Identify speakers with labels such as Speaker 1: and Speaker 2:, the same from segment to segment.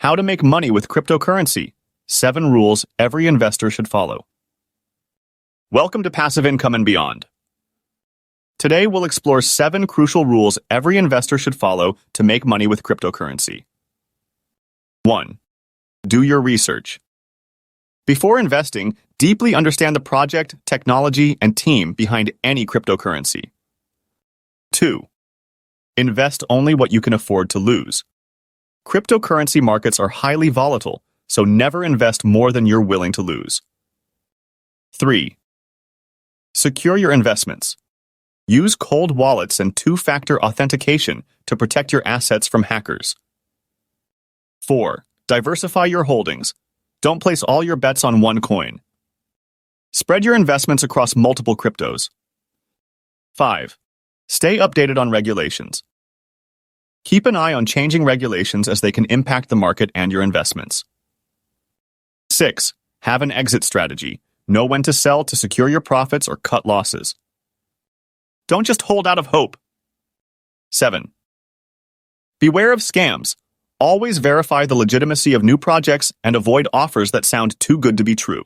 Speaker 1: How to make money with cryptocurrency. 7 rules every investor should follow. Welcome to Passive Income and Beyond. Today we'll explore 7 crucial rules every investor should follow to make money with cryptocurrency. 1. Do your research. Before investing, deeply understand the project, technology, and team behind any cryptocurrency. 2. Invest only what you can afford to lose. Cryptocurrency markets are highly volatile, so never invest more than you're willing to lose. 3. Secure your investments. Use cold wallets and two-factor authentication to protect your assets from hackers. 4. Diversify your holdings. Don't place all your bets on one coin. Spread your investments across multiple cryptos. 5. Stay updated on regulations. Keep an eye on changing regulations as they can impact the market and your investments. 6. Have an exit strategy. Know when to sell to secure your profits or cut losses. Don't just hold out of hope. 7. Beware of scams. Always verify the legitimacy of new projects and avoid offers that sound too good to be true.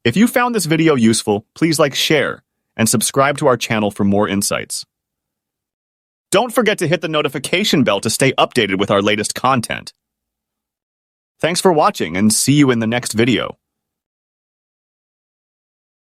Speaker 1: If you found this video useful, please like, share, and subscribe to our channel for more insights. Don't forget to hit the notification bell to stay updated with our latest content. Thanks for watching and see you in the next video.